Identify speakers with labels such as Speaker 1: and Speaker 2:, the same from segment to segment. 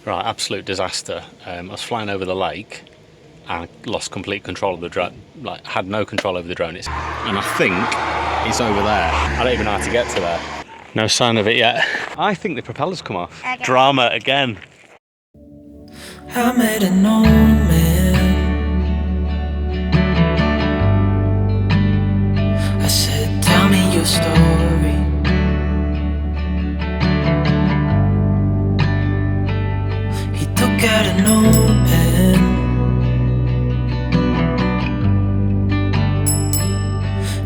Speaker 1: Right, absolute disaster. I was flying over the lake and I lost complete control of the drone. Like, had no control over the drone. And I think it's over there. I don't even know how to get to there. No sign of it yet. I think the propellers come off. Okay. Drama again.
Speaker 2: I made an old man. I said, tell me your story. He took out a notepad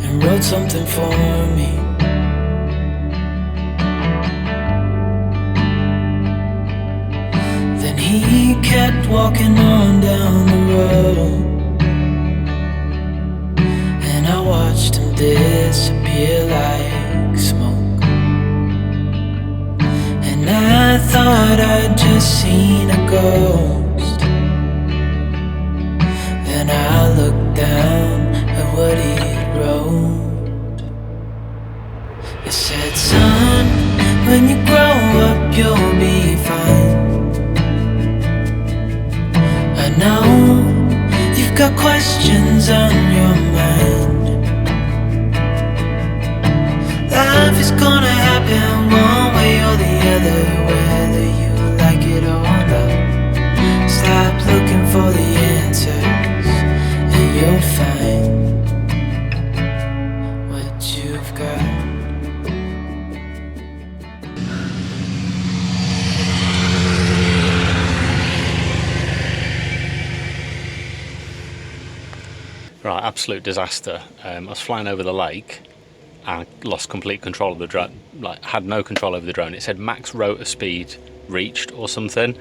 Speaker 2: and wrote something for me. Then he kept walking on down the road, and I watched him disappear like smoke. And I thought I'd just seen a ghost. Then I looked down at what he wrote. It said, son, when you grow up you'll be fine. I know you've got questions on your mind. Life is gonna happen one way or the other, whether you like it or not. Stop looking for the answers and you'll find what you've got.
Speaker 1: Right, absolute disaster. I was flying over the lake and I lost complete control of the drone. Like, had no control over the drone. It said max rotor speed reached or something,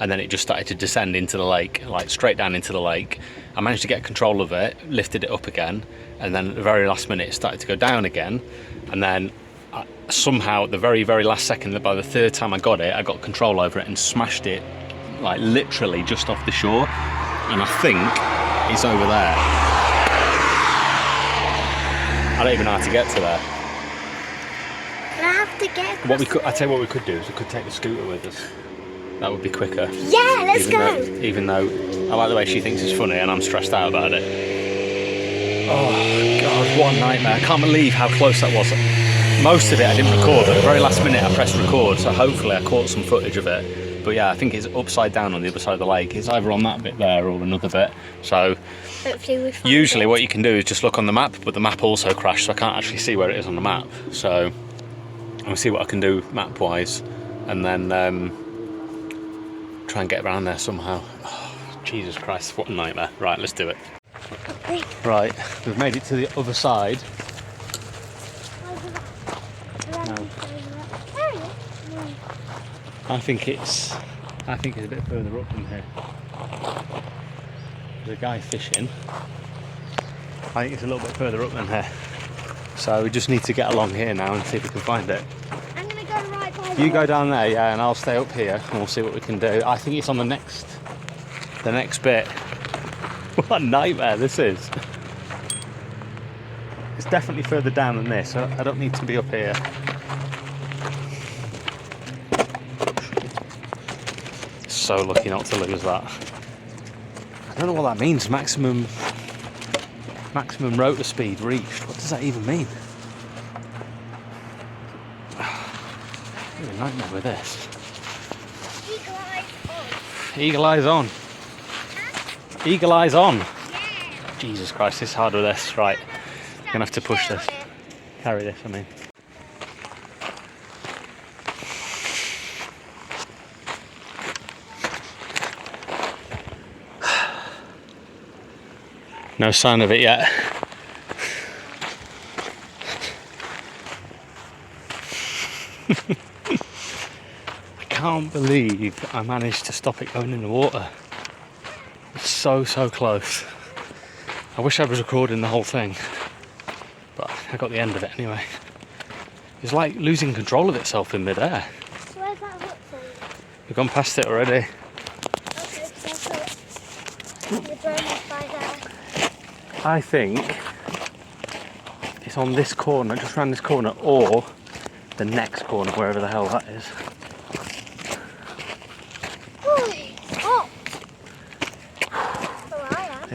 Speaker 1: and then it just started to descend into the lake, like straight down into the lake. I managed to get control of it, lifted it up again, and then at the very last minute it started to go down again. And then somehow at the very, very last second, by the third time I got it, I got control over it and smashed it, like literally just off the shore. And I think it's over there. I don't even know how to get to there.
Speaker 3: I have to get across.
Speaker 1: What we could, I tell you what we could do is we could take the scooter with us. That would be quicker.
Speaker 3: Yeah, let's go.
Speaker 1: Even though I like the way she thinks it's funny and I'm stressed out about it. Oh God, what a nightmare! I can't believe how close that was. Most of it I didn't record. At the very last minute I pressed record, so hopefully I caught some footage of it. But yeah, I think it's upside down on the other side of the lake. It's either on that bit there or another bit. So usually what you can do is just look on the map, but the map also crashed, so I can't actually see where it is on the map. So I'll see what I can do map-wise, and then try and get around there somehow. Oh, Jesus Christ, what a nightmare. Right, let's do it. Right, we've made it to the other side. No. I think it's a bit further up from here. There's a guy fishing. I think it's a little bit further up than here. So we just need to get along here now and see if we can find it.
Speaker 3: I'm gonna go right by
Speaker 1: You go down there, yeah, and I'll stay up here and we'll see what we can do. I think it's on the next bit. What a nightmare this is. It's definitely further down than this, so I don't need to be up here. So lucky not to lose that. I don't know what that means. Maximum rotor speed reached. What does that even mean? What a nightmare with this. Eagle eyes on. Huh? Eagle eyes on. Yeah. Jesus Christ, it's hard with this. Right, I'm gonna have to push this. Carry this, I mean. No sign of it yet. I can't believe I managed to stop it going in the water. It's so close. I wish I was recording the whole thing, but I got the end of it anyway. It's like losing control of itself in midair.
Speaker 3: Where's that hook for?
Speaker 1: We've gone past it already.
Speaker 3: Okay, that's it. The drone is by there.
Speaker 1: I think it's on this corner, just around this corner, or the next corner, wherever the hell that is.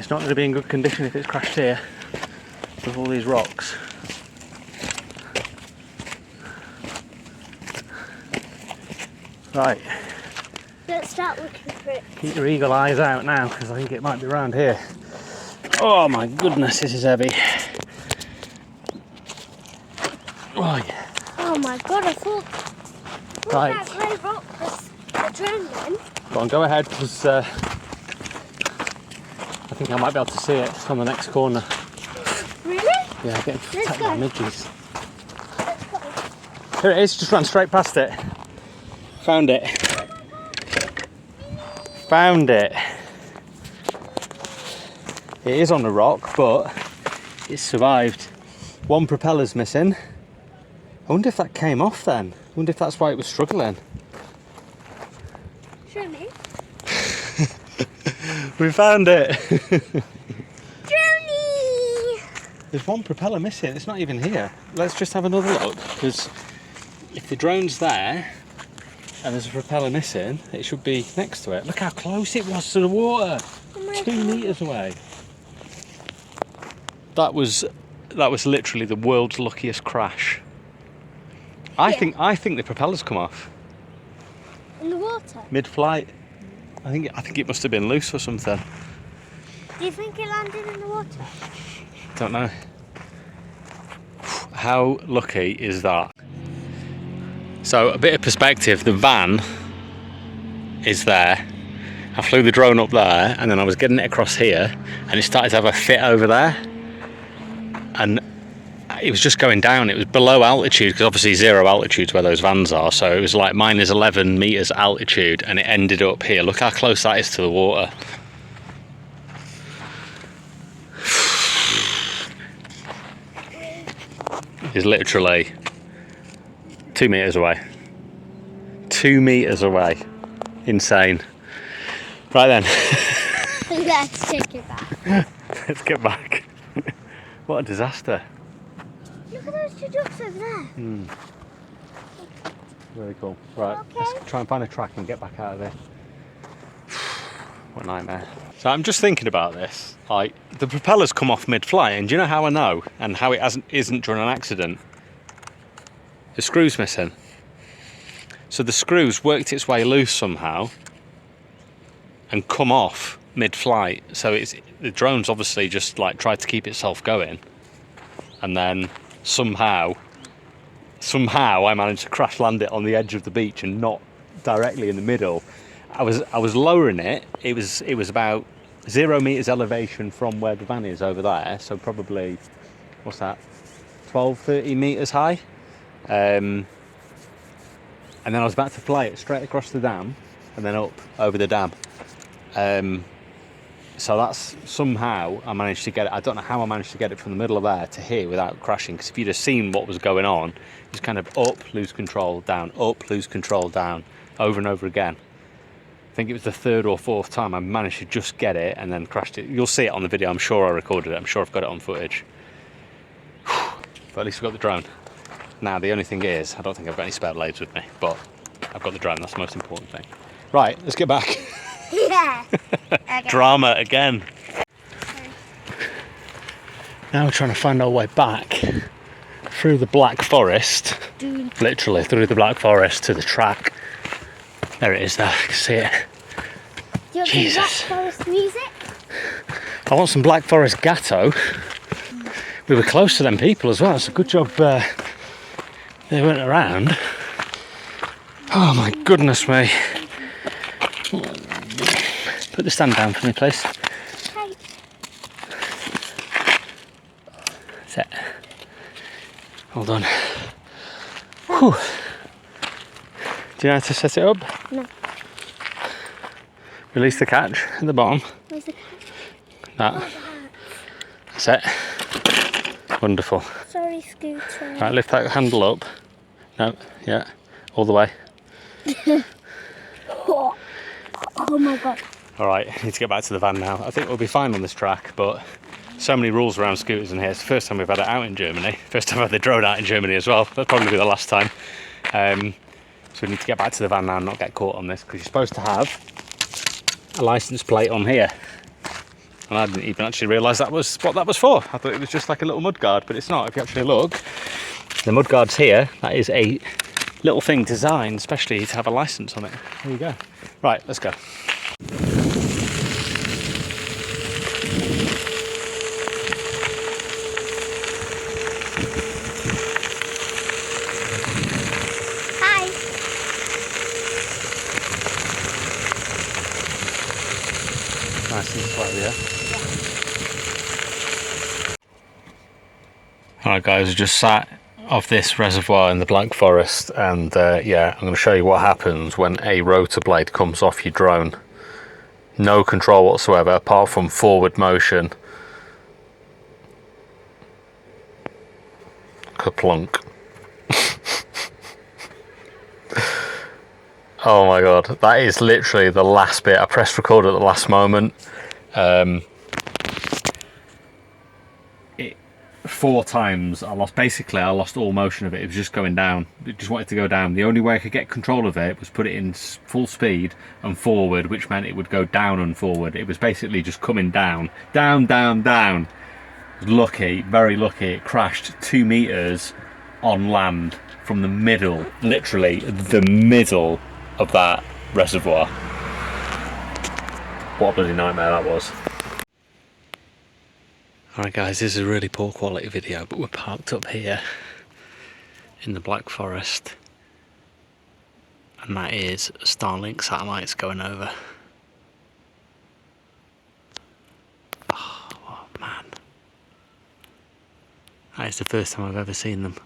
Speaker 1: It's not going to be in good condition if it's crashed here with all these rocks. Right.
Speaker 3: Let's start looking for it.
Speaker 1: Keep your eagle eyes out now, because I think it might be around here. Oh my goodness, this is heavy. Right.
Speaker 3: Oh my god, I thought
Speaker 1: Right.
Speaker 3: that grey rock was adrenaline.
Speaker 1: Go on, go ahead, because I think I might be able to see it on the next corner.
Speaker 3: Really?
Speaker 1: Yeah, getting
Speaker 3: Let's
Speaker 1: attacked by
Speaker 3: go.
Speaker 1: midges. Here it is, just ran straight past it. Found it. Found it. It is on a rock, but it's survived. One propeller's missing. I wonder if that came off then. I wonder if that's why it was struggling.
Speaker 3: Show me.
Speaker 1: We found it.
Speaker 3: Journey!
Speaker 1: There's one propeller missing. It's not even here. Let's just have another look, because if the drone's there and there's a propeller missing, it should be next to it. Look how close it was to the water.
Speaker 3: Oh my
Speaker 1: 2
Speaker 3: God.
Speaker 1: meters away. That was literally the world's luckiest crash. I think the propeller's come off
Speaker 3: In the water?
Speaker 1: mid-flight. I think it must have been loose or something.
Speaker 3: Do you think it landed in the water?
Speaker 1: Don't know. How lucky is that? So a bit of perspective, the van is there. I flew the drone up there and then I was getting it across here and it started to have a fit over there. And it was just going down. It was below altitude, because obviously 0 altitude is where those vans are. So it was like minus 11 meters altitude and it ended up here. Look how close that is to the water. It's literally 2 meters away. 2 meters away. Insane. Right then.
Speaker 3: Let's take it back.
Speaker 1: Let's get back. What a disaster.
Speaker 3: Look at those 2 ducks over there.
Speaker 1: Really cool. Right,
Speaker 3: Okay.
Speaker 1: let's try and find a track and get back out of there. What a nightmare. So I'm just thinking about this. Like, the propeller's come off mid-flight, and do you know how I know? And how it isn't during an accident? The screw's missing. So the screw's worked its way loose somehow and come off mid-flight. So the drone's obviously just like tried to keep itself going, and then somehow I managed to crash land it on the edge of the beach and not directly in the middle. I was lowering it. It was about 0 meters elevation from where the van is over there. So probably, what's that, 12-13 meters high. And then I was about to fly it straight across the dam and then up over the dam. So that's somehow I managed to get it. I don't know how I managed to get it from the middle of there to here without crashing, because if you'd have seen what was going on, it was kind of up, lose control, down, up, lose control, down, over and over again. I think it was the 3rd or 4th time I managed to just get it and then crashed it. You'll see it on the video. I'm sure I recorded it. I'm sure I've got it on footage. But at least we've got the drone. Now the only thing is, I don't think I've got any spare blades with me, but I've got the drone. That's the most important thing. Right, let's get back.
Speaker 3: Yeah. Okay.
Speaker 1: Drama again. Now we're trying to find our way back through the Black Forest.
Speaker 3: Dude.
Speaker 1: Literally through the Black Forest to the track. There it is there, I can see it.
Speaker 3: Do you want
Speaker 1: Jesus.
Speaker 3: some Black Forest music?
Speaker 1: I want some Black Forest gatto. We were close to them people as well. It's a good job they weren't around. Oh my goodness me. Put the stand down for me, please.
Speaker 3: Okay.
Speaker 1: Set. Hold on. Whew. Do you know how to set it up?
Speaker 3: No.
Speaker 1: Release the catch at the bottom.
Speaker 3: Where's the
Speaker 1: That. That's it. Wonderful.
Speaker 3: Sorry, Scooter.
Speaker 1: Right, lift that handle up. No, yeah, all the way.
Speaker 3: Oh my god.
Speaker 1: All right, need to get back to the van now. I think we'll be fine on this track, but so many rules around scooters in here. It's the first time we've had it out in Germany. First time I've had the drone out in Germany as well. That'll probably be the last time. So we need to get back to the van now and not get caught on this, because you're supposed to have a license plate on here. And I didn't even actually realise that was what that was for. I thought it was just like a little mudguard, but it's not. If you actually look, the mudguard's here. That is a little thing designed especially to have a licence on it. There you go. Right, let's go.
Speaker 3: Hi.
Speaker 1: Nice and slow, yeah? Alright guys, I just sat off this reservoir in the Black Forest, and yeah, I'm going to show you what happens when a rotor blade comes off your drone. No control whatsoever apart from forward motion. Kaplunk. Oh my god, that is literally the last bit. I pressed record at the last moment. 4 times I lost all motion of it. It was just going down. It just wanted to go down. The only way I could get control of it was put it in full speed and forward, which meant it would go down and forward. It was basically just coming down, down, down, down. Lucky, very lucky, it crashed 2 meters on land from the middle, literally the middle of that reservoir. What a bloody nightmare that was. Alright guys, this is a really poor quality video, but we're parked up here in the Black Forest, and that is Starlink satellites going over. Oh man, that is the first time I've ever seen them.